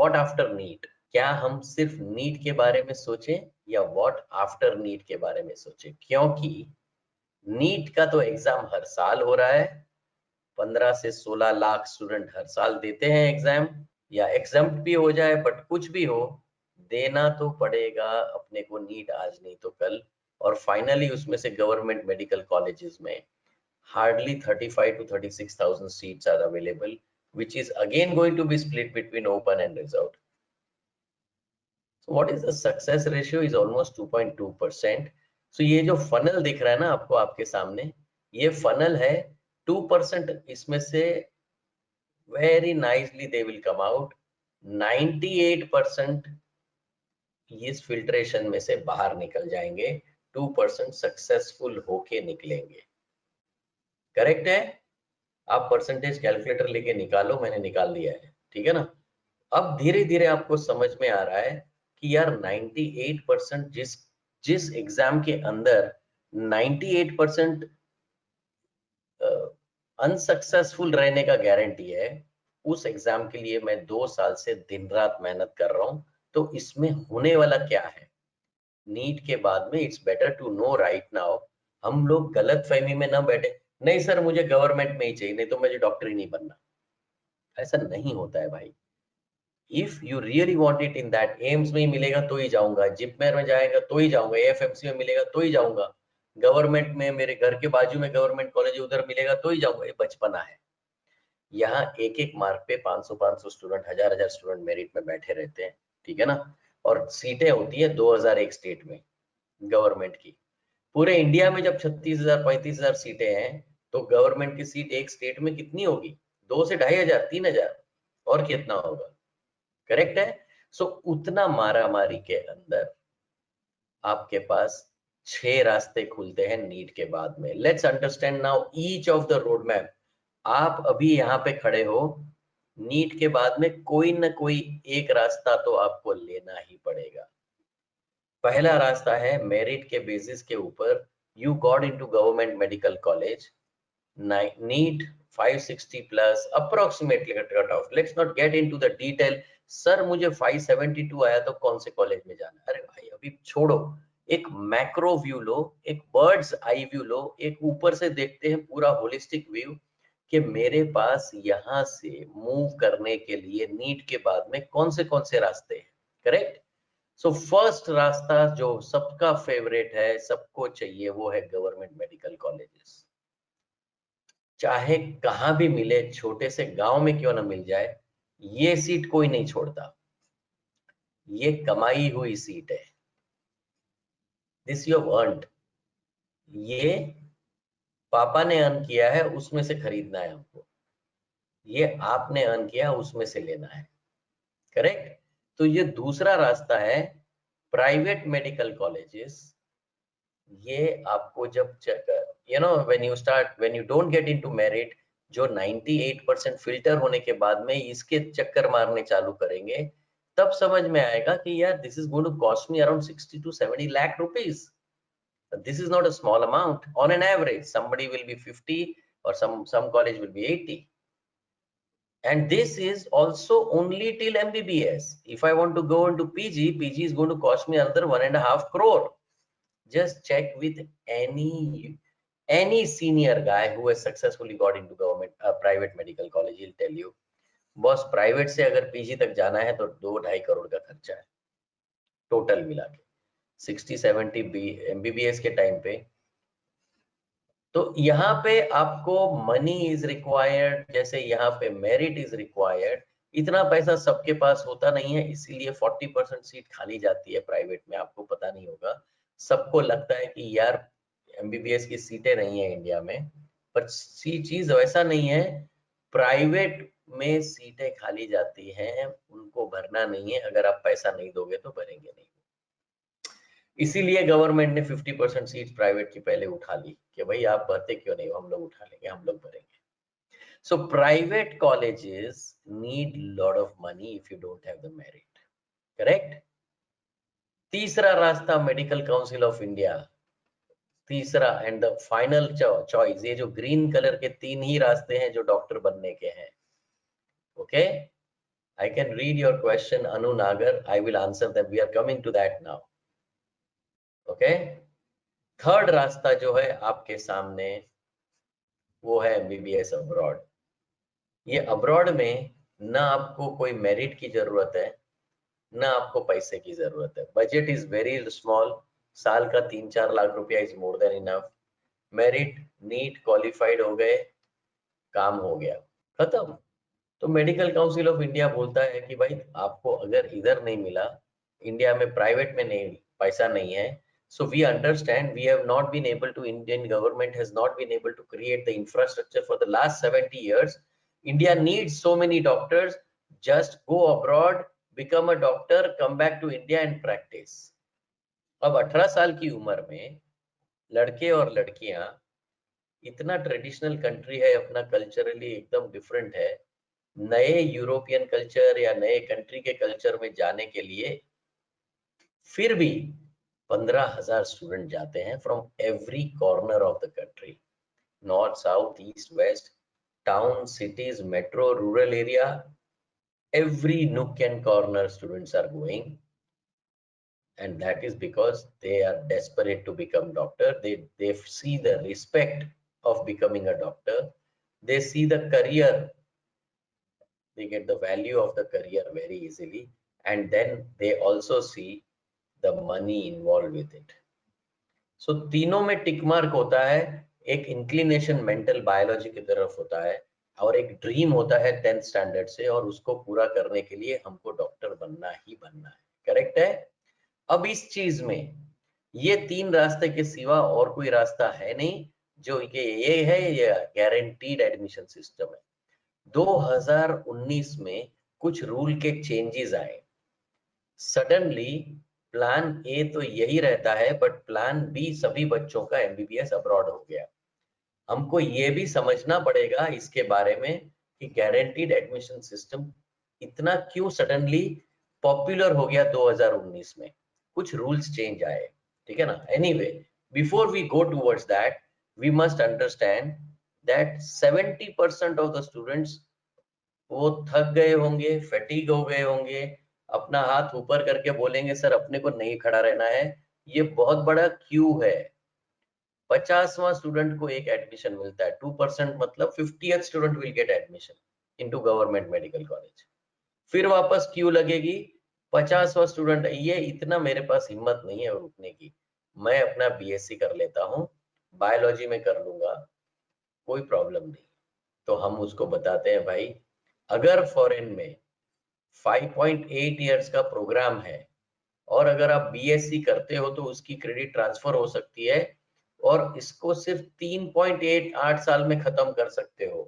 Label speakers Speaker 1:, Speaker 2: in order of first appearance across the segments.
Speaker 1: What after NEET, क्या हम सिर्फ नीट के बारे में सोचें या व्हाट आफ्टर नीट के बारे में सोचें? क्योंकि नीट का तो एग्जाम हर साल हो रहा है, 15 से 16 लाख स्टूडेंट हर साल देते हैं एग्जाम, या एग्जाम भी हो जाए बट कुछ भी हो, देना तो पड़ेगा अपने को नीट आज नहीं तो कल। और फाइनली उसमें से गवर्नमेंट मेडिकल कॉलेजेस में hardly 35 to 36,000 seats are available, which is again going to be split between open and reserved. So what is the success ratio is almost 2.2%. So ये जो funnel दिख रहा है ना आपको आपके सामने, ये funnel है 2%, इसमें से very nicely they will come out 98% इस फिल्ट्रेशन में से बाहर निकल जाएंगे, 2% सक्सेसफुल होके निकलेंगे। करेक्ट है? आप परसेंटेज कैलकुलेटर लेके निकालो, मैंने निकाल दिया है, ठीक है ना। अब धीरे धीरे आपको समझ में आ रहा है कि यार 98% जिस एग्जाम के अंदर 98% अनसक्सेसफुल रहने का गारंटी है, उस एग्जाम के लिए मैं 2 साल से दिन रात मेहनत कर रहा हूं। तो इसमें होने वाला क्या है नीट के बाद में, it's better to know right now. हम लोग गलत फहमी में ना बैठे, नहीं सर मुझे गवर्नमेंट में ही चाहिए, नहीं तो मुझे डॉक्टर ही नहीं बनना। ऐसा नहीं होता है भाई। If you really want it in that, AIIMS में ही मिलेगा तो ही जाऊंगा, जिपमेर में जाएगा तो ही जाऊंगा, एएफएमसी में मिलेगा तो ही जाऊंगा, गवर्नमेंट में मेरे घर के बाजू में गवर्नमेंट कॉलेज है उधर मिलेगा तो ही जाऊंगा, ये बचपना है। यहाँ एक एक मार्क पे 500 स्टूडेंट, 1000 स्टूडेंट मेरिट में बैठे रहते हैं, ठीक है ना। और सीटें होती है 2001 स्टेट में गवर्नमेंट की। पूरे इंडिया में जब 36,000 35,000 सीटें हैं तो गवर्नमेंट की सीट एक स्टेट में कितनी होगी? 2 से 2,500 3,000, और कितना होगा? करेक्ट है। सो उतना मारामारी के अंदर आपके पास 6 रास्ते खुलते हैं नीट के बाद में। Let's understand now each of the road map. आप अभी यहाँ पे खड़े हो, नीट के बाद में कोई ना कोई एक रास्ता तो आपको लेना ही पड़ेगा। पहला रास्ता है मेरिट के बेसिस के ऊपर, you got into government medical college, NEET 560 plus approximately cut off, let's not get into the detail. Sir मुझे 572 आया तो कौन से कॉलेज में जाना? अरे भाई अभी छोड़ो, एक मैक्रो व्यू लो, एक बर्ड्स आई व्यू लो, एक ऊपर से देखते हैं पूरा होलिस्टिक व्यू कि मेरे पास यहाँ से मूव करने के लिए नीट के बाद में कौन से रास्ते हैं। करेक्ट। सो फर्स्ट रास्ता जो सबका फेवरेट है, सबको चाहिए, वो है गवर्नमेंट मेडिकल कॉलेजेस। चाहे कहां भी मिले, छोटे से गांव में क्यों ना मिल जाए, ये सीट कोई नहीं छोड़ता। ये कमाई हुई सीट है, दिस यू हैव अर्न्ड। ये पापा ने अर्न किया है, उसमें से खरीदना है हमको। ये आपने अर्न किया, उसमें से लेना है। करेक्ट। तो ये दूसरा रास्ता है प्राइवेट मेडिकल कॉलेजेस। ये आपको जब when you don't get into merit, जो 98% फिल्टर होने के बाद में इसके चक्कर मारने चालू करेंगे, तब समझ में आएगा कि यार this is going to cost me around 60 to 70 lakh rupees. This is not a small amount. On an average, somebody will be 50 or some college will be 80. And this is also only till MBBS. If I want to go into PG is going to cost me another 1.5 crore. Just check with any senior guy who has successfully got into private medical college. He'll tell you, boss private से अगर PG तक जाना है तो 2-2.5 करोड़ का खर्चा है total मिला के, 60-70 एमबीबीएस के टाइम पे। तो यहाँ पे आपको मनी इज रिक्वायर्ड, जैसे यहाँ पे मेरिट इज रिक्वायर्ड। इतना पैसा सबके पास होता नहीं है, इसीलिए 40% सीट खाली जाती है प्राइवेट में। आपको पता नहीं होगा, सबको लगता है कि यार एमबीबीएस की सीटें नहीं है इंडिया में, पर चीज वैसा नहीं है। प्राइवेट में सीटें खाली जाती हैं, उनको भरना नहीं है, अगर आप पैसा नहीं दोगे तो भरेंगे नहीं। इसीलिए गवर्नमेंट ने 50% सीट प्राइवेट की पहले उठा ली कि भाई आप भरते क्यों नहीं, हम लोग उठा लेंगे, हम लोग भरेंगे। So private colleges need lot of money if you don't have the merit. Correct. तीसरा रास्ता मेडिकल काउंसिल ऑफ इंडिया, तीसरा एंड द फाइनल चॉइस। ये जो ग्रीन कलर के 3 ही रास्ते हैं जो डॉक्टर बनने के हैं। Okay. I can read your question, Anu Nagar. I will answer them. We are coming to that now. Okay? Third रास्ता जो है आपके सामने वो है MBBS अब्रॉड। ये अब्रॉड में ना आपको कोई मेरिट की जरूरत है, ना आपको पैसे की जरूरत है। बजट इज वेरी स्मॉल, साल का 3-4 लाख रुपया is more than enough. Merit, NEET qualified हो गए, काम हो गया, खत्म। तो मेडिकल काउंसिल ऑफ इंडिया बोलता है कि भाई आपको अगर इधर नहीं मिला, इंडिया में प्राइवेट में नहीं, पैसा नहीं है, so we understand we have not been able to, Indian government has not been able to create the infrastructure for the last 70 years. India needs so many doctors. Just go abroad, become a doctor, come back to India and practice. अब 18 साल की उम्र में लड़के और लड़कियां, इतना traditional country है अपना, कल्चरली एकदम डिफरेंट है, नए यूरोपियन कल्चर या नए कंट्री के कल्चर में जाने के लिए फिर भी 15,000 स्टूडेंट जाते हैं from every corner of the country, north, south, east, west, town, cities, metro, rural area, every nook and corner students are going, and that is because they are desperate to become doctor. They see the respect of becoming a doctor, they see the career, they get the value of the career very easily, and then they also see the money involved with it. So तीनों में tick mark होता है, एक inclination mental biology की तरफ होता है, और एक ड्रीम होता है 10th स्टैंडर्ड से, और उसको पूरा करने के लिए हमको डॉक्टर बनना ही बनना है। करेक्ट है? अब इस चीज में ये 3 रास्ते के सिवा और कोई रास्ता है नहीं, जो ये है, ये गारंटीड एडमिशन सिस्टम है। 2019 में कुछ रूल के चेंजेस आए सडनली। प्लान ए तो यही रहता है, बट प्लान बी सभी बच्चों का MBBS अब्रॉड हो गया। हमको ये भी समझना पड़ेगा इसके बारे में कि गारंटीड एडमिशन सिस्टम इतना क्यों सडनली पॉपुलर हो गया 2019 में, कुछ रूल्स चेंज आए, ठीक है ना। Anyway, before we go towards that, we must understand that 70% of the students वो थक गए होंगे, फैटिग हो गए होंगे, अपना हाथ ऊपर करके बोलेंगे सर अपने को नहीं खड़ा रहना है। ये बहुत बड़ा क्यू है। 50वां स्टूडेंट को एक एडमिशन मिलता है, 2% मतलब 50th student will get admission into government medical college. फिर वापस क्यू लगेगी, 50वां स्टूडेंट, ये इतना मेरे पास हिम्मत नहीं है रुकने की, मैं अपना BSc कर लेता हूँ, बायोलॉजी में कर लूंगा, कोई प्रॉब्लम नहीं। तो हम उसको बताते हैं भाई, अगर फॉरेन में 5.8 इयर्स का प्रोग्राम है, और अगर आप BSc करते हो तो उसकी क्रेडिट ट्रांसफर हो सकती है, और इसको सिर्फ 3.8 साल में खत्म कर सकते हो।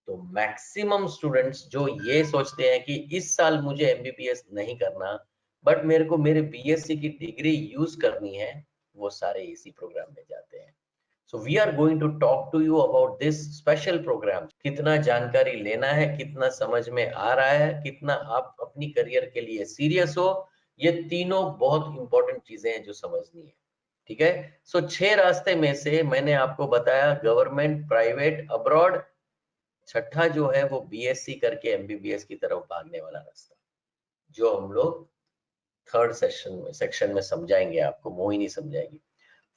Speaker 1: तो मैक्सिमम स्टूडेंट्स जो ये सोचते हैं कि इस साल मुझे MBBS नहीं करना, बट मेरे को मेरे BSc की डिग्री यूज करनी है, वो सारे इसी प्रोग्राम में जाते हैं। So we are going to talk to you about this special program. कितना जानकारी लेना है, कितना समझ में आ रहा है, कितना आप अपनी करियर के लिए सीरियस हो, ये तीनों बहुत इंपॉर्टेंट चीजें हैं जो समझनी है, ठीक है। सो 6 रास्ते में से मैंने आपको बताया गवर्नमेंट, प्राइवेट, अब्रॉड। छठा जो है वो BSc करके MBBS की तरफ भागने वाला रास्ता, जो हम लोग थर्ड सेक्शन में समझाएंगे, आपको मोहिनी समझाएगी।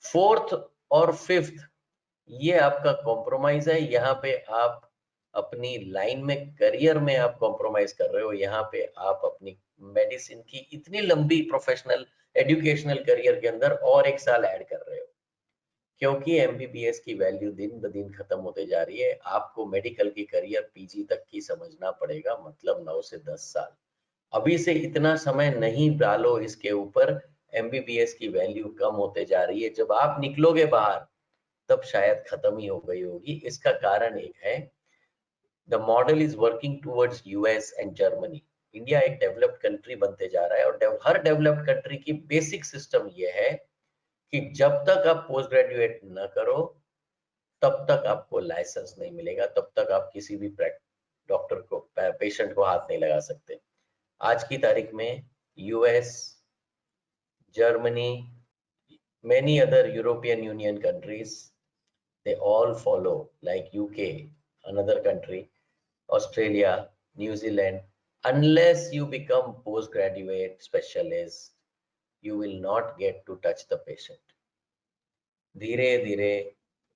Speaker 1: फोर्थ और फिफ्थ ये आपका कॉम्प्रोमाइज है, यहाँ पे आप अपनी लाइन में, करियर में आप कॉम्प्रोमाइज कर रहे हो, यहाँ पे आप अपनी मेडिसिन की इतनी लंबी प्रोफेशनल एजुकेशनल करियर के अंदर और एक साल ऐड कर रहे हो, क्योंकि MBBS की वैल्यू दिन ब दिन खत्म होते जा रही है। आपको मेडिकल की करियर PG तक की समझना पड़ेगा, मतलब 9 से 10 साल। अभी से इतना समय नहीं डालो इसके ऊपर, MBBS की वैल्यू कम होते जा रही है। जब आप निकलोगे बाहर तब शायद खत्म ही हो गई होगी। इसका कारण एक है, the model is working towards US and Germany. India एक डेवलप्ड कंट्री बनते जा रहा है, और हर डेवलप्ड कंट्री की बेसिक सिस्टम ये है कि जब तक आप पोस्ट ग्रेजुएट न करो तब तक आपको लाइसेंस नहीं मिलेगा, तब तक आप किसी भी डॉक्टर को, पेशेंट को हाथ नहीं लगा सकते। आज की तारीख में US, Germany, many other European Union countries, they all follow, like UK, another country, Australia, New Zealand, Unless you become postgraduate specialist, you will not get to touch the patient. धीरे धीरे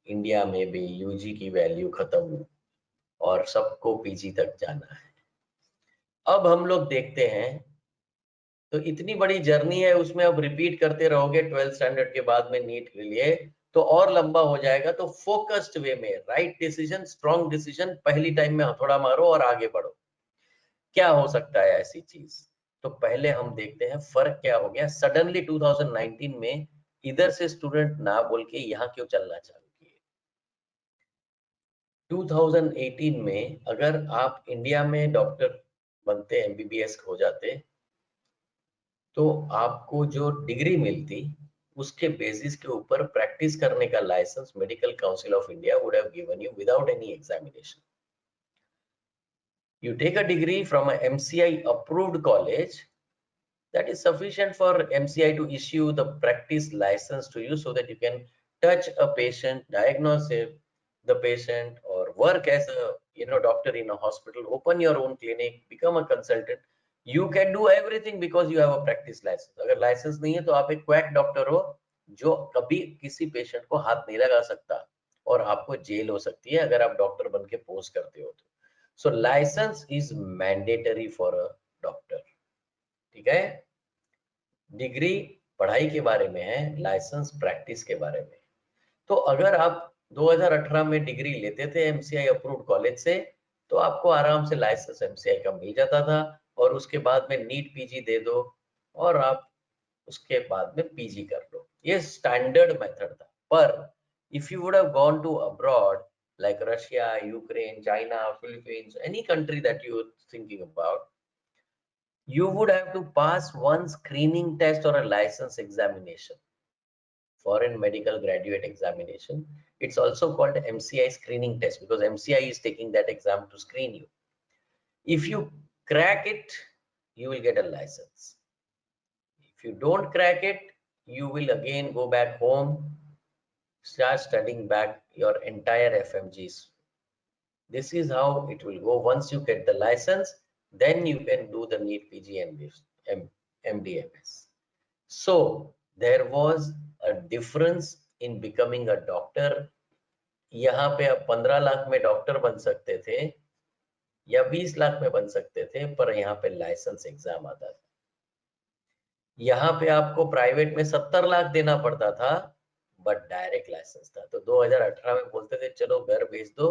Speaker 1: इंडिया में भी UG की value खत्म हुई और सबको PG तक जाना है। अब हम लोग देखते हैं, तो इतनी बड़ी जर्नी है, उसमें अब रिपीट करते रहोगे 12th स्टैंडर्ड के बाद में नीट के लिए तो और लंबा हो जाएगा। तो फोकस्ड वे में राइट डिसीजन, स्ट्रॉन्ग डिसीजन, पहली टाइम में हथौड़ा मारो और आगे बढ़ो। क्या हो सकता है ऐसी चीज? तो पहले हम देखते हैं फर्क क्या हो गया सडनली 2019 में, इधर से स्टूडेंट ना बोल के यहाँ क्यों चलना चालू किए। 2018 में अगर आप इंडिया में डॉक्टर बनते, एमबीबीएस हो जाते, तो आपको जो डिग्री मिलती उसके बेसिस के ऊपर प्रैक्टिस करने का license medical council of India would have given you without any examination. You take a degree from a MCI approved college, that is sufficient for MCI to issue the practice license to you so that you can touch a patient, diagnose the patient, or work as a doctor in a hospital, open your own clinic, become a consultant. You can do everything because you have a practice license. अगर licence नहीं है तो आप एक quack doctor हो जो कभी किसी पेशेंट को हाथ नहीं लगा सकता और आपको जेल हो सकती है अगर आप डॉक्टर बन के पोस्ट करते हो तो। So license is mandatory for a doctor. ठीक है, डिग्री पढ़ाई के बारे में है, लाइसेंस प्रैक्टिस के बारे में। तो अगर आप 2018 में डिग्री लेते थे एमसीआई अप्रूव्ड कॉलेज से तो आपको आराम से लाइसेंस एमसीआई का मिल जाता था और उसके बाद में नीट पीजी दे दो और आप उसके बाद में पीजी कर लो। ये स्टैंडर्ड मेथड था। पर if you would have gone to abroad like Russia, Ukraine, China, Philippines, any country that you're thinking about, you would have to pass one screening test or a license examination, foreign medical graduate examination. It's also called MCI screening test because MCI is taking that exam to screen you. If you crack it, you will get a license. If you don't crack it, you will again go back home, start studying back your entire FMGs. This is how it will go. Once you get the license, then you can do the NEET PG and MDMS. So there was a difference in becoming a doctor. यहाँ पे आप 15 लाख में doctor बन सकते थे या 20 लाख में बन सकते थे, पर यहाँ पे लाइसेंस एग्जाम आता था। यहाँ पे आपको प्राइवेट में 70 लाख देना पड़ता था बट डायरेक्ट लाइसेंस था। तो 2018 में बोलते थे चलो घर भेज दो,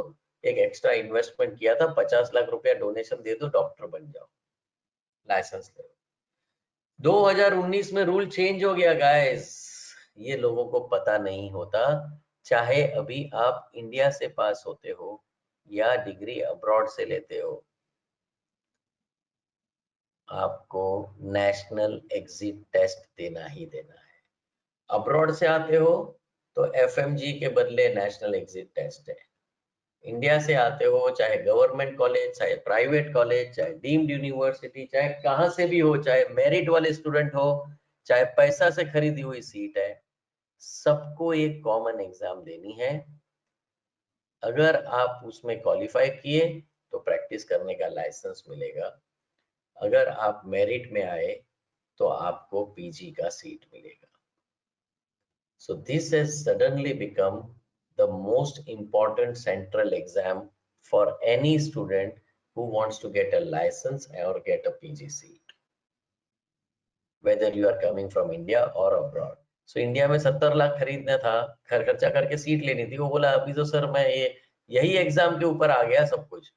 Speaker 1: एक एक्स्ट्रा इन्वेस्टमेंट किया था, 50 लाख रुपया डोनेशन दे दो, डॉक्टर बन जाओ, लाइसेंस ले। 2019 में रूल चेंज हो गया गाइस, ये लोगों को पता नहीं होता। चाहे अभी आप इंडिया से पास होते हो या डिग्री अब्रॉड से लेते हो, आपको नेशनल एग्जिट टेस्ट देना ही देना है। अब्रॉड से आते हो तो एफएमजी के बदले नेशनल एग्जिट टेस्ट है। इंडिया से आते हो, चाहे गवर्नमेंट कॉलेज, चाहे प्राइवेट कॉलेज, चाहे डीम्ड यूनिवर्सिटी, चाहे कहां से भी हो, चाहे मेरिट वाले स्टूडेंट हो, चाहे पैसा से खरीदी हुई सीट है, सबको एक कॉमन एग्जाम देनी है। अगर आप उसमें क्वालिफाई किए तो प्रैक्टिस करने का लाइसेंस मिलेगा। अगर आप मेरिट में आए तो आपको पीजी का सीट मिलेगा। So this has suddenly become the most important central exam for any student who wants to get a license or get a PG seat, whether you are coming from India or abroad. So India में 70 लाख खरीदना था, खर्चा करके seat लेनी थी। वो बोला अभी तो सर मैं यही एग्जाम के ऊपर आ गया सब कुछ,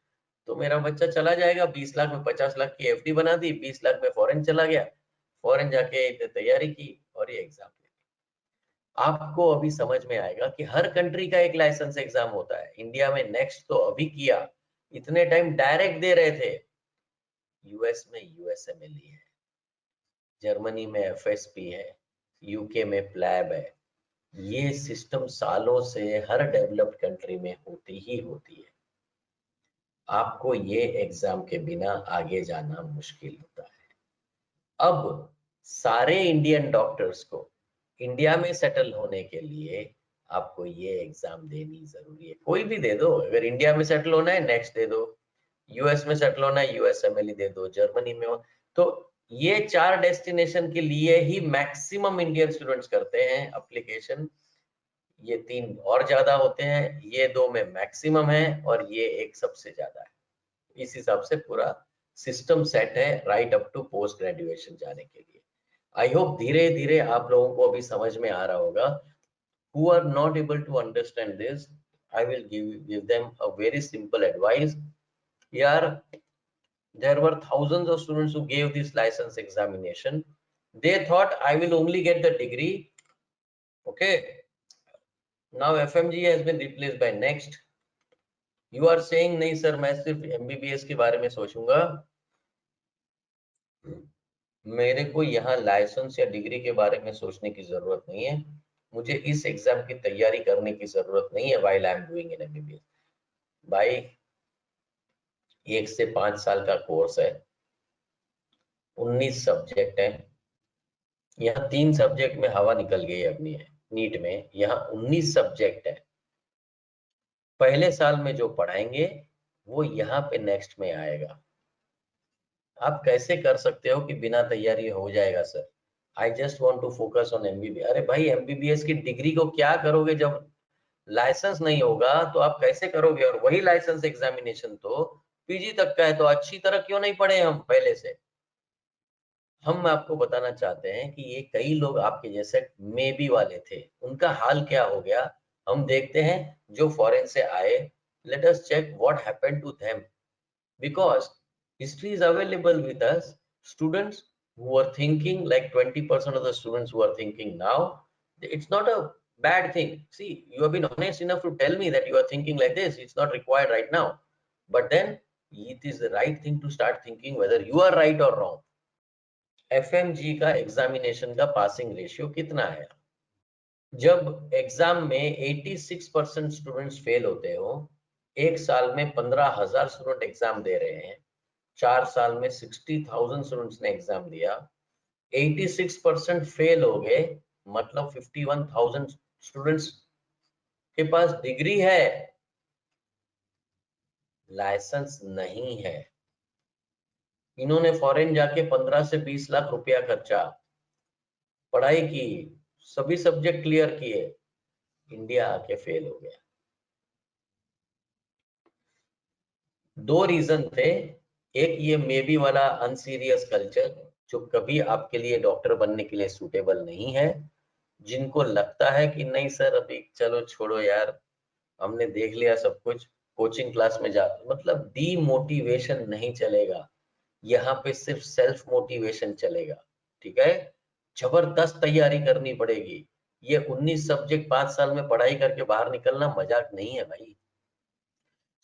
Speaker 1: तो मेरा बच्चा चला जाएगा। 20 लाख में 50 लाख की एफडी बना दी, 20 लाख में फॉरेन चला गया, फॉरेन जाके तैयारी की और ये एग्जाम। आपको अभी समझ में आएगा कि हर कंट्री का एक लाइसेंस एग्जाम होता है। इंडिया में नेक्स्ट तो अभी किया, इतने टाइम डायरेक्ट दे रहे थे। यूएस में यूएसएमएलई है, जर्मनी में एफएसपी है, यूके में प्लैब है। ये सिस्टम सालों से हर डेवलप्ड कंट्री में होती ही होती है। आपको ये एग्जाम के बिना आगे जाना मुश्किल होता है। अब सारे इंडियन डॉक्टर्स को इंडिया में सेटल होने के लिए आपको ये एग्जाम देनी जरूरी है। कोई भी दे दो, अगर इंडिया में सेटल होना है नेक्स्ट दे दो, यूएस में सेटल होना है, यूएसएमएल दे दो, जर्मनी में हो। तो ये 4 डेस्टिनेशन के लिए ही मैक्सिमम इंडियन स्टूडेंट्स करते हैं एप्लीकेशन। ये 3 और ज्यादा होते हैं, ये 2 में मैक्सिमम है और ये 1 सबसे ज्यादा है। इस हिसाब से पूरा सिस्टम सेट है right up to post graduation जाने के लिए। आई होप धीरे धीरे आप लोगों को अभी समझ में आ रहा होगा। Who are not able to understand this, I will give them a very simple advice. Yaar, there were thousands of students who gave this license examination. They thought I will only get the degree. Okay, now FMG has been replaced by next. You are saying नहीं sir, मैं सिर्फ MBBS के बारे में सोचूंगा, मेरे को यहाँ लाइसेंस या डिग्री के बारे में सोचने की जरूरत नहीं है, मुझे इस एग्जाम की तैयारी करने की जरूरत नहीं है while I am doing in MBBS. भाई 1 से 5 साल का कोर्स है, 19 सब्जेक्ट है, यहाँ 3 सब्जेक्ट में हवा निकल गई अपनी है नीट में, यहाँ 19 सब्जेक्ट है। पहले साल में जो पढ़ाएंगे वो यहाँ पे नेक्स्ट में आएगा। आप कैसे कर सकते हो कि बिना तैयारी हो जाएगा sir, I just want to focus on MBBS। अरे भाई MBBS की डिग्री को क्या करोगे जब लाइसेंस नहीं होगा, तो आप कैसे करोगे? और वही लाइसेंस एग्जामिनेशन तो PG तक का है, तो अच्छी तरह क्यों नहीं पढ़े हम पहले से? हम आपको बताना चाहते हैं कि ये कई लोग आपके जैसे मे बी वाले थे, उनका हाल क्या हो गया हम देखते हैं। जो फॉरेन से आए, let us check what happened to them, because history is available with us. Students who are thinking like 20% of the students who are thinking now, it's not a bad thing. See, you have been honest enough to tell me that you are thinking like this, it's not required right now, but then it is the right thing to start thinking whether you are right or wrong. FMG का examination का passing ratio कितना है? जब exam में 86% students fail होते हो, एक साल में 15,000 स्टूडेंट एग्जाम दे रहे हैं, 4 साल में 60,000 स्टूडेंट्स ने एग्जाम दिया, 86% फेल हो गए, मतलब 51,000 स्टूडेंट्स के पास डिग्री है, लाइसेंस नहीं है। इन्होंने फॉरेन जाके 15 से 20 लाख रुपया खर्चा, पढ़ाई की, सभी सब्जेक्ट क्लियर किए, इंडिया आके फेल हो गया। 2 रीजन थे। एक ये मे बी वाला अनसीरियस कल्चर, जो कभी आपके लिए डॉक्टर बनने के लिए सूटेबल नहीं है, जिनको लगता है कि नहीं सर अभी चलो छोड़ो यार, हमने देख लिया सब कुछ, कोचिंग क्लास में जा, मतलब डीमोटिवेशन नहीं चलेगा, यहाँ पे सिर्फ सेल्फ मोटिवेशन चलेगा। ठीक है, जबरदस्त तैयारी करनी पड़ेगी। ये 19 सब्जेक्ट 5 साल में पढ़ाई करके बाहर निकलना मजाक नहीं है भाई।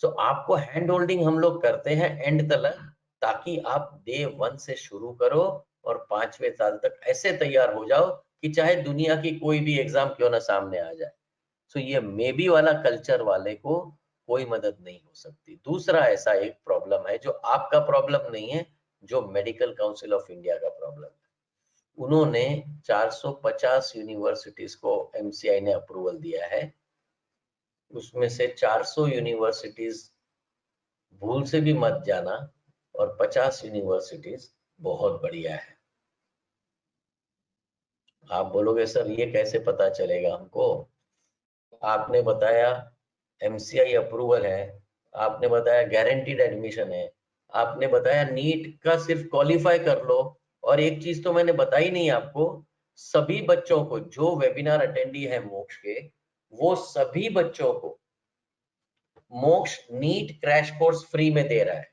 Speaker 1: सो आपको हैंड होल्डिंग हम लोग करते हैं एंड तक, ताकि आप डे 1 से शुरू करो और 5वें साल तक ऐसे तैयार हो जाओ कि चाहे दुनिया की कोई भी एग्जाम क्यों ना सामने आ जाए। सो ये मे बी वाला कल्चर वाले को कोई मदद नहीं हो सकती। दूसरा ऐसा एक प्रॉब्लम है जो आपका प्रॉब्लम नहीं है, जो मेडिकल काउंसिल ऑफ इंडिया का प्रॉब्लम है। उन्होंने 450 यूनिवर्सिटीज को MCI ने अप्रूवल दिया है, उसमें से 400 यूनिवर्सिटीज भूल से भी मत जाना और 50 यूनिवर्सिटीज बहुत बढ़िया है। आप बोलोगे सर ये कैसे पता चलेगा हमको? आपने बताया MCI अप्रूवल है, आपने बताया गारंटीड एडमिशन है, आपने बताया नीट का सिर्फ क्वालिफाई कर लो, और एक चीज तो मैंने बताई नहीं आपको, सभी बच्चों को जो वेबिनार अटेंडी है मोक्ष के, वो सभी बच्चों को मोक्ष नीट क्रैश कोर्स फ्री में दे रहा है।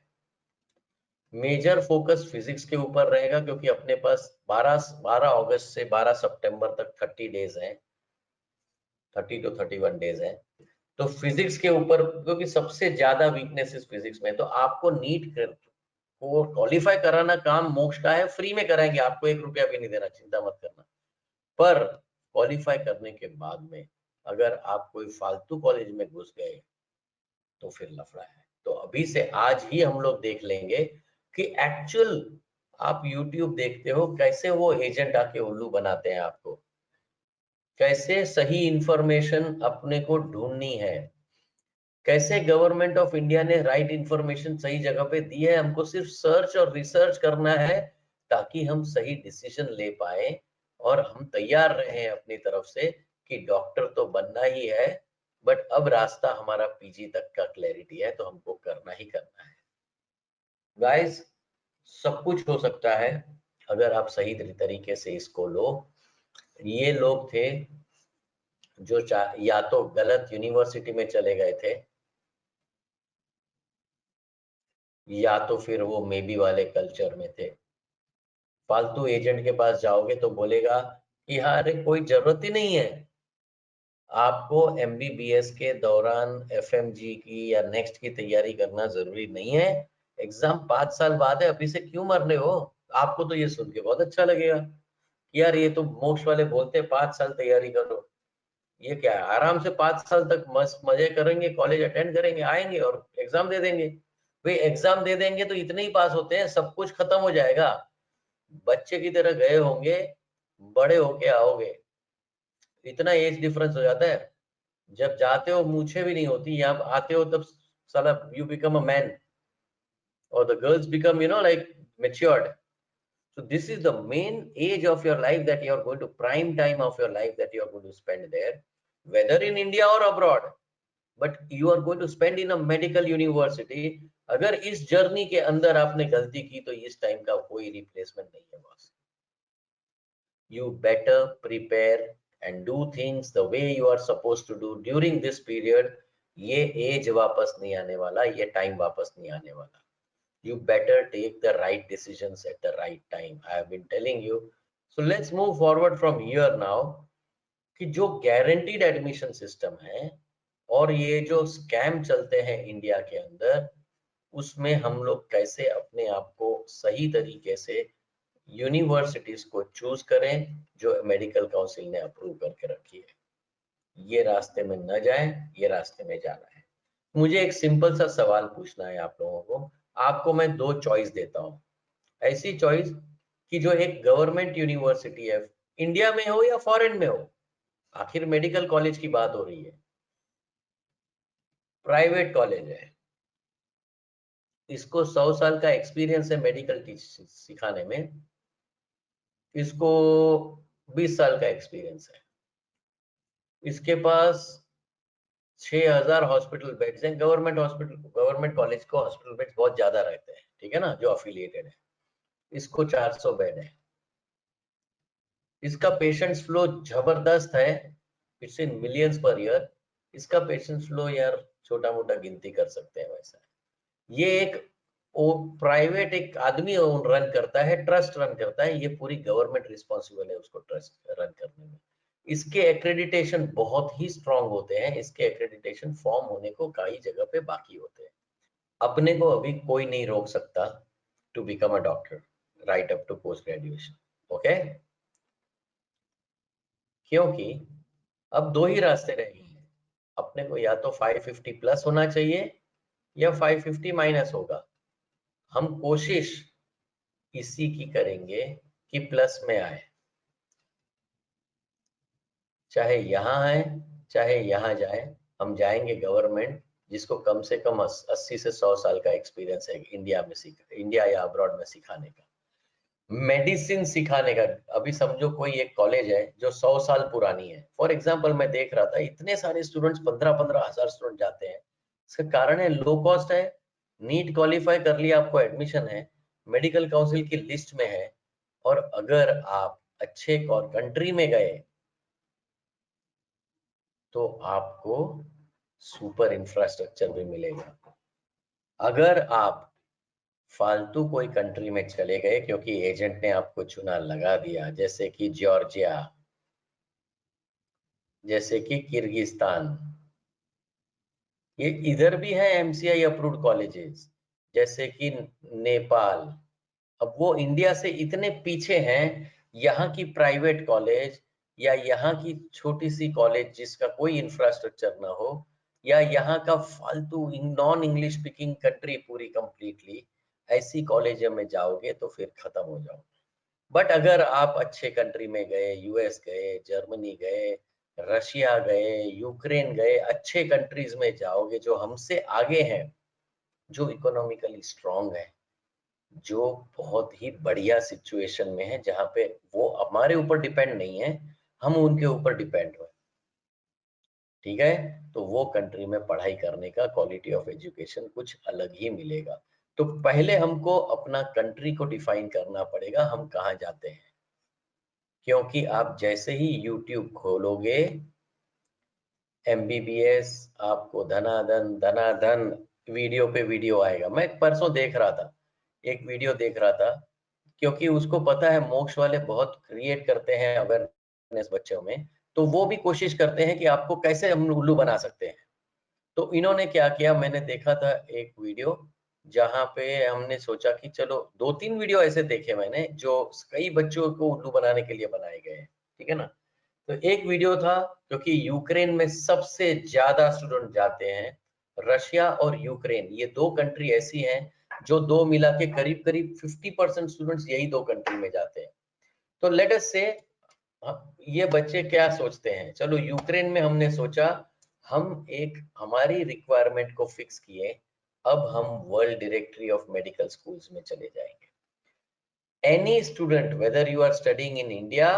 Speaker 1: मेजर फोकस फिजिक्स के ऊपर रहेगा, क्योंकि अपने पास 12 अगस्त से 12 सितंबर तक 30 डेज हैं, 30 to 31 डेज हैं। तो फिजिक्स के ऊपर, क्योंकि सबसे ज्यादा वीकनेस फिजिक्स में, तो आपको नीट को क्वालिफाई कराना काम मोक्ष का है, फ्री में कराएंगे, आपको 1 रुपया भी नहीं देना, चिंता मत करना। पर क्वालिफाई करने के बाद में अगर आप कोई फालतू कॉलेज में घुस गए तो फिर लफड़ा है। तो अभी से आज ही हम लोग देख लेंगे कि एक्चुअल, आप YouTube देखते हो कैसे वो एजेंट आके उल्लू बनाते हैं आपको, कैसे सही इंफॉर्मेशन अपने को ढूंढनी है, कैसे गवर्नमेंट ऑफ इंडिया ने राइट इंफॉर्मेशन सही जगह पे दी है, हमको सिर्फ सर्च और रिसर्च करना है ताकि हम सही डिसीजन ले पाए, और हम तैयार रहे अपनी तरफ से कि डॉक्टर तो बनना ही है, बट अब रास्ता हमारा पीजी तक का क्लैरिटी है, तो हमको करना ही करना है। गाइस, सब कुछ हो सकता है अगर आप सही तरीके से इसको लो। ये लोग थे जो या तो गलत यूनिवर्सिटी में चले गए थे, या तो फिर वो मेबी वाले कल्चर में थे। फालतू एजेंट के पास जाओगे तो बोलेगा कि हाँ, अरे कोई जरूरत ही नहीं है, आपको एमबीबीएस के दौरान एफएमजी की या नेक्स्ट की तैयारी करना जरूरी नहीं है, एग्जाम 5 साल बाद है, अभी से क्यों मरने हो। आपको तो ये सुन के बहुत अच्छा लगेगा कि यार ये तो मोक्ष वाले बोलते हैं 5 साल तैयारी करो, ये क्या है, आराम से 5 साल तक मस्त मजे करेंगे, कॉलेज अटेंड करेंगे, आएंगे और एग्जाम दे देंगे। भाई एग्जाम दे देंगे तो इतने ही पास होते हैं, सब कुछ खत्म हो जाएगा। बच्चे की तरह गए होंगे, बड़े होके आओगे, इतना एज डिफरेंस हो जाता है। जब जाते हो मूछे भी नहीं होती, यहाँ आते हो तब साला यू बिकम अ मैन, और the girls become like matured. So this is the main age of your life that you are going to, prime time of your life that you are going to spend there, whether in India or abroad, but you are going to spend in a medical university. अगर इस journey के अंदर आपने गलती की तो इस time का कोई रिप्लेसमेंट नहीं है boss. You better prepare and do things the way you are supposed to do during this period. ये एज वापस नहीं आने वाला, ये टाइम वापस नहीं आने वाला। You better take the right decisions at the right time. I have been telling you. So let's move forward from here now कि जो guaranteed admission system है और ये जो scam चलते हैं इंडिया के अंदर, उसमें हम लोग कैसे अपने आप को सही तरीके से यूनिवर्सिटीज को चूज करें जो मेडिकल काउंसिल ने अप्रूव करके रखी है। ये रास्ते में न जाएं, ये रास्ते में जाना है। मुझे एक सिंपल सा सवाल पूछना है आप लोगों को। आपको मैं 2 चॉइस देता हूँ, ऐसी चॉइस कि जो एक गवर्नमेंट यूनिवर्सिटी है, इंडिया में हो या फॉरेन में हो, आखिर मेडिकल कॉलेज की बात हो रही है, प्राइवेट कॉलेज है, इसको 100 साल का एक्सपीरियंस है मेडिकल सिखाने में, इसको 20 साल का एक्सपीरियंस है, इसके पास 6000 हॉस्पिटल बेड्स हैं, गवर्नमेंट हॉस्पिटल, गवर्नमेंट कॉलेज को हॉस्पिटल बेड्स बहुत ज्यादा रहते हैं, ठीक है ना, जो अफिलिएटेड है, इसको 400 बेड है, इसका पेशेंट्स फ्लो जबरदस्त है, it's in millions per year, इसका पेशेंट्स फ्लो यार छोटा मोटा गिनती कर सकते हैं वैसा है। ये एक प्राइवेट एक आदमी रन करता है, ट्रस्ट रन करता है, ये पूरी गवर्नमेंट रिस्पॉन्सिबल है उसको ट्रस्ट रन करने में। इसके एक्रेडिटेशन बहुत ही स्ट्रांग होते हैं, इसके एक्रेडिटेशन फॉर्म होने को कई जगह पे बाकी होते हैं। अपने को अभी कोई नहीं रोक सकता to become a doctor right up to post graduation, okay, क्योंकि अब 2 ही रास्ते रह गए हैं। अपने को या तो 550 प्लस होना चाहिए या 550 माइनस होगा। हम कोशिश इसी की करेंगे कि प्लस में आए, चाहे यहाँ आए चाहे यहाँ जाए, हम जाएंगे गवर्नमेंट जिसको कम से कम 80 से 100 साल का एक्सपीरियंस है इंडिया में इंडिया या अब्रॉड में सिखाने का, मेडिसिन सिखाने का। अभी समझो कोई एक कॉलेज है जो 100 साल पुरानी है, फॉर एग्जांपल मैं देख रहा था इतने सारे स्टूडेंट्स, 15-15 हजार स्टूडेंट जाते हैं। इसका कारण है लो कॉस्ट है, नीट क्वालिफाई कर लिया, आपको एडमिशन है, मेडिकल काउंसिल की लिस्ट में है, और अगर आप अच्छे कंट्री में गए तो आपको सुपर इंफ्रास्ट्रक्चर भी मिलेगा। अगर आप फालतू कोई कंट्री में चले गए क्योंकि एजेंट ने आपको चुना लगा दिया, जैसे कि जॉर्जिया, जैसे कि किर्गिस्तान, ये इधर भी है एमसीआई अप्रूव्ड कॉलेजेस, जैसे कि नेपाल, अब वो इंडिया से इतने पीछे हैं, यहाँ की प्राइवेट कॉलेज या यहाँ की छोटी सी कॉलेज जिसका कोई इंफ्रास्ट्रक्चर ना हो, या यहाँ का फालतू नॉन इंग्लिश स्पीकिंग कंट्री पूरी कंप्लीटली, ऐसी कॉलेज में जाओगे तो फिर खत्म हो जाओगे। बट अगर आप अच्छे कंट्री में गए, यूएस गए, जर्मनी गए, रशिया गए, यूक्रेन गए, अच्छे कंट्रीज में जाओगे जो हमसे आगे हैं, जो इकोनॉमिकली स्ट्रांग है, जो बहुत ही बढ़िया सिचुएशन में है, जहां पे वो हमारे ऊपर डिपेंड नहीं है, हम उनके ऊपर डिपेंड हुए, ठीक है। तो वो कंट्री में पढ़ाई करने का क्वालिटी ऑफ एजुकेशन कुछ अलग ही मिलेगा। तो पहले हमको अपना कंट्री को डिफाइन करना पड़ेगा, हम कहाँ जाते हैं। क्योंकि आप जैसे ही यूट्यूब खोलोगे, MBBS, आपको धनाधन धनाधन वीडियो पे वीडियो आएगा। मैं परसों देख रहा था, एक वीडियो देख रहा था, क्योंकि उसको पता है मोक्ष वाले बहुत क्रिएट करते हैं अवेयरनेस बच्चों में, तो वो भी कोशिश करते हैं कि आपको कैसे हम उल्लू बना सकते हैं। तो इन्होंने क्या किया, मैंने देखा था एक वीडियो, जहां पे हमने सोचा कि चलो 2-3 वीडियो ऐसे देखे मैंने जो कई बच्चों को उल्लू बनाने के लिए बनाए गए हैं, ठीक है ना। तो एक वीडियो था, क्योंकि यूक्रेन में सबसे ज्यादा स्टूडेंट जाते हैं, रशिया और यूक्रेन, ये दो कंट्री ऐसी हैं जो दो मिला के करीब करीब 50% स्टूडेंट्स यही दो कंट्री में जाते हैं। तो लेट अस से ये बच्चे क्या सोचते हैं, चलो यूक्रेन में हमने सोचा, हम एक हमारी रिक्वायरमेंट को फिक्स किए, अब हम world directory of medical schools में चले जाएंगे। Any student, whether you are studying in India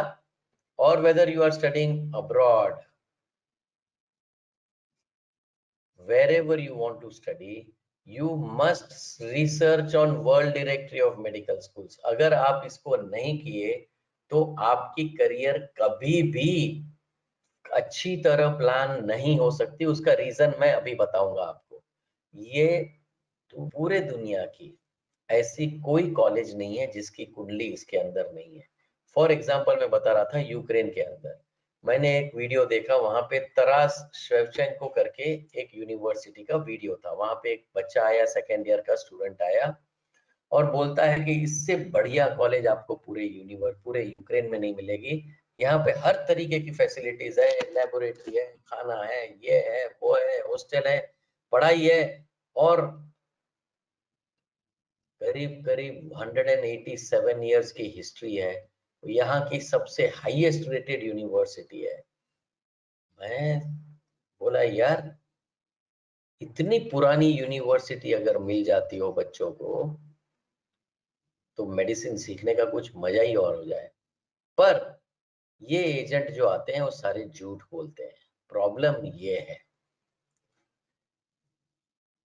Speaker 1: or whether you are studying abroad, wherever you want to study, you must research on world directory of medical schools। अगर आप इसको नहीं किए तो आपकी करियर कभी भी अच्छी तरह प्लान नहीं हो सकती। उसका रीजन मैं अभी बताऊंगा आपको। ये तो पूरे दुनिया की ऐसी कोई कॉलेज नहीं है जिसकी कुंडली इसके अंदर नहीं है। फॉर एग्जाम्पल मैं बता रहा था, यूक्रेन के अंदर मैंने एक वीडियो देखा, वहां पे तरास शेवचेंको करके एक यूनिवर्सिटी का वीडियो था। वहां पे एक बच्चा आया, सेकेंड ईयर का स्टूडेंट आया, और बोलता है कि इससे बढ़िया कॉलेज आपको पूरे यूक्रेन में नहीं मिलेगी। यहाँ पे हर तरीके की फैसिलिटीज है, लेबोरेटरी है, खाना है, ये है, वो है, हॉस्टल है, पढ़ाई है, और करीब करीब 187 इयर्स की हिस्ट्री है। यहाँ की सबसे हाईएस्ट रेटेड यूनिवर्सिटी है। मैं बोला यार, इतनी पुरानी यूनिवर्सिटी अगर मिल जाती हो बच्चों को, तो मेडिसिन सीखने का कुछ मजा ही और हो जाए। पर ये एजेंट जो आते हैं वो सारे झूठ बोलते हैं। प्रॉब्लम ये है,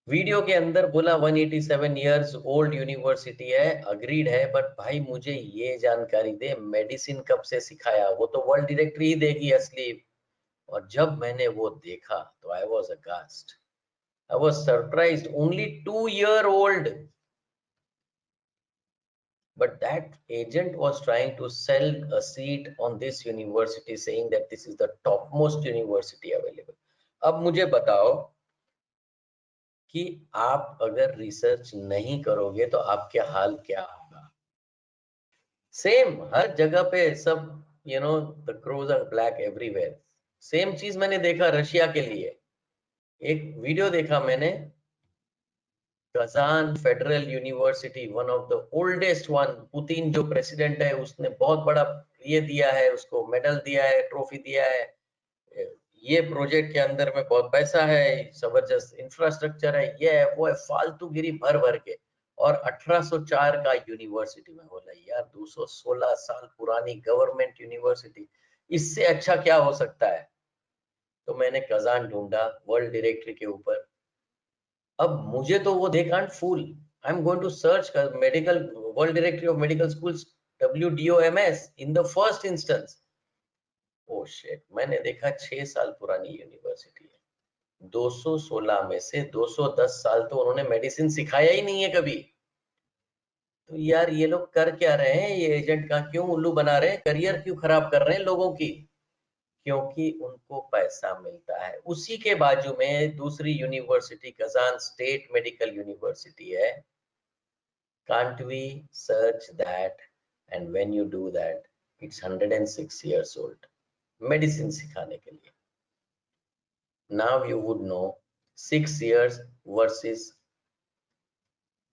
Speaker 1: वीडियो के अंदर बोला 187 इयर्स ओल्ड यूनिवर्सिटी है, अग्रीड है, बट भाई मुझे ये जानकारी दे मेडिसिन कब से सिखाया, वो तो वर्ल्ड डायरेक्टरी ही देगी असली। और जब मैंने वो देखा तो I was aghast, I was surprised, only 2 year old, but that agent was trying to sell a seat on this university saying that this is the topmost university available। अब मुझे बताओ कि आप अगर रिसर्च नहीं करोगे तो आपके हाल क्या होगा। सेम हर जगह पे सब, the crows are black everywhere. Same चीज मैंने देखा रशिया के लिए। एक वीडियो देखा मैंने, Kazan federal university, one of the oldest one, Putin जो प्रेसिडेंट है उसने बहुत बड़ा ये दिया है, उसको मेडल दिया है, ट्रॉफी दिया है, ये प्रोजेक्ट के अंदर में बहुत पैसा है, जबरदस्त इंफ्रास्ट्रक्चर है, ये है वो है, फालतूगिरी भर भर के। और 1804 का यूनिवर्सिटी में, बोला यार 216 साल पुरानी गवर्नमेंट यूनिवर्सिटी, इससे अच्छा क्या हो सकता है। तो मैंने कजान ढूंढा वर्ल्ड डायरेक्टरी के ऊपर। अब मुझे तो वो they can't fool, I am going to search medical world directory of medical schools, WDOMS in the first instance. Oh shit, मैंने देखा 6 साल पुरानी यूनिवर्सिटी है। 216 में से 210 साल तो उन्होंने मेडिसिन सिखाया ही नहीं है कभी। तो यार ये लोग कर क्या रहे हैं, ये एजेंट का क्यों उल्लू बना रहे हैं, करियर क्यों खराब कर रहे हैं लोगों की। क्योंकि उनको पैसा मिलता है। उसी के बाजू में दूसरी university Kazan State Medical University है। Can't we search that, and when you do that, it's 106 years old medicine सिखाने के लिए। Now you would know 6 years versus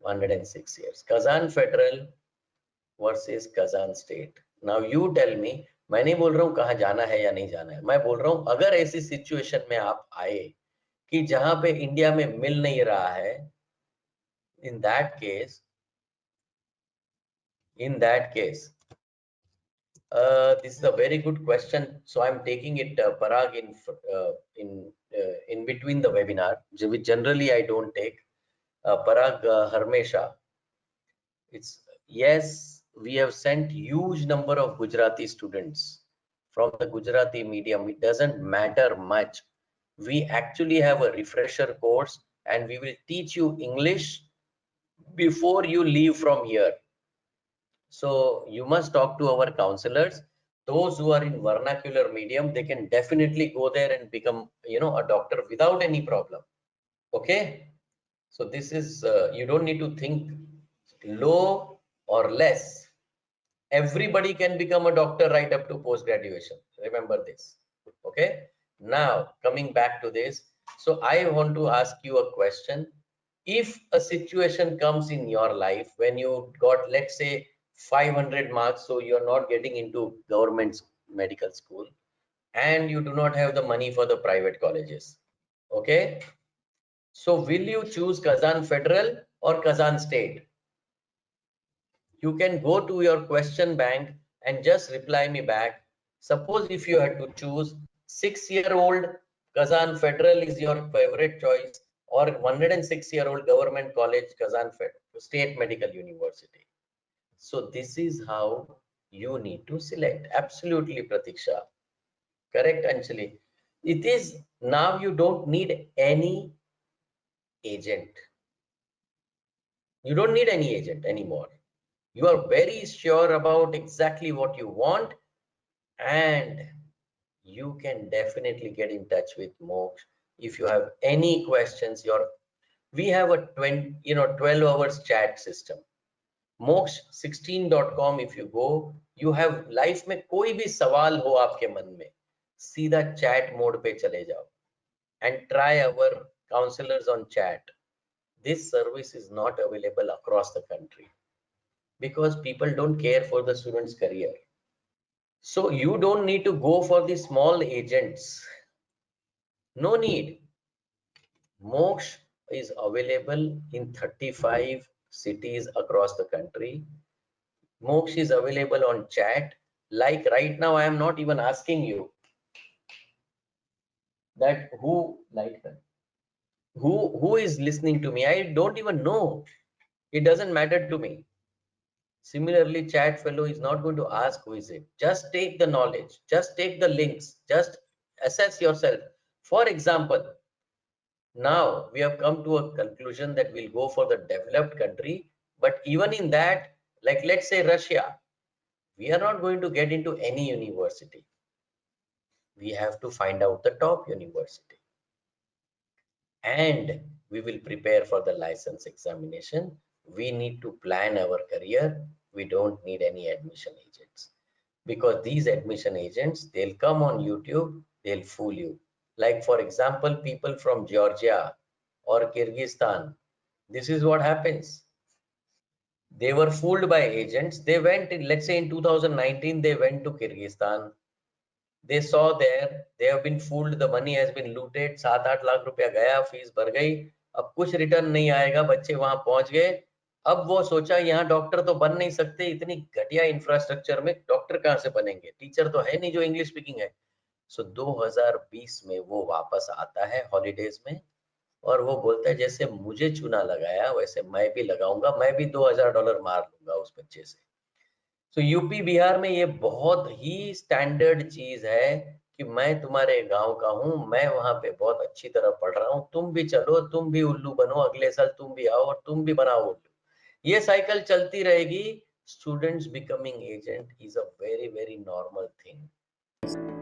Speaker 1: 106 years, Kazan Federal versus Kazan State। Now you tell me मैं नहीं बोल रहा हूँ कहाँ जाना है या नहीं जाना है, मैं बोल रहा हूँ अगर ऐसी सिचुएशन में आप आए कि जहां पे इंडिया में मिल नहीं रहा है, in that case, this is a very good question. So I'm taking it, Parag, in between the webinar, which generally I don't take. Parag, Harmesha, it's yes, we have sent huge number of Gujarati students from the Gujarati medium. It doesn't matter much. We actually have a refresher course, and we will teach you English before you leave from here. So you must talk to our counselors. Those who are in vernacular medium, they can definitely go there and become, a doctor without any problem. Okay. So this is, you don't need to think low or less. Everybody can become a doctor right up to post graduation. Remember this. Okay. Now coming back to this. So I want to ask you a question. If a situation comes in your life when you got, let's say, 500 marks, so you're not getting into government medical school, and you do not have the money for the private colleges. Okay. So will you choose Kazan Federal or Kazan State? You can go to your question bank and just reply me back. Suppose if you had to choose 6-year-old Kazan Federal is your favorite choice, or 106-year-old government college Kazan State Medical University. So this is how you need to select. Absolutely, Pratiksha. Correct, Anjali. It is now you don't need any agent. You don't need any agent anymore. You are very sure about exactly what you want, and you can definitely get in touch with Moksha if you have any questions. We have a 12 hours chat system. moksha16.com. if you go, you have life में कोई भी सवाल हो आपके मन में, सीधा chat mode पे चले जाओ and try our counselors on chat. This service is not available across the country because people don't care for the student's career. So you don't need to go for the small agents. No need. Moksha is available in 35 cities across the country. Moksha is available on chat. Like right now, I am not even asking you that who is listening to me. I don't even know. It doesn't matter to me. Similarly, chat fellow is not going to ask who is it. Just take the knowledge. Just take the links. Just assess yourself. For example, now we have come to a conclusion that we'll go for the developed country, but even in that, like let's say Russia, we are not going to get into any university. We have to find out the top university, and we will prepare for the license examination. We need to plan our career. We don't need any admission agents, because these admission agents, they'll come on YouTube, they'll fool you. Like for example, people from Georgia or Kyrgyzstan, this is what happens. They were fooled by agents. They went in, let's say in 2019, they went to Kyrgyzstan. They saw there, they have been fooled, the money has been looted, 7-8 lakh रुपया गया, fees भर गई, अब कुछ return नहीं आएगा, बच्चे वहां पहुंच गए। अब वो सोचा यहाँ डॉक्टर तो बन नहीं सकते, इतनी घटिया इंफ्रास्ट्रक्चर में डॉक्टर कहाँ से बनेंगे, टीचर तो है नहीं जो इंग्लिश स्पीकिंग है। सो 2020 में वो वापस आता है हॉलीडेज में, और वो बोलता है जैसे मुझे चूना लगाया वैसे मैं भी लगाऊंगा, मैं भी $2000 मार लूंगा उस बच्चे से। तो यूपी बिहार में ये बहुत ही स्टैंडर्ड चीज है कि मैं तुम्हारे गांव का हूं, मैं वहां पे बहुत अच्छी तरह पढ़ रहा हूं, तुम भी चलो, तुम भी उल्लू बनो, अगले साल तुम भी आओ और तुम भी बनाओ उल्लू। ये साइकिल चलती रहेगी। Students becoming agent is a very very normal thing.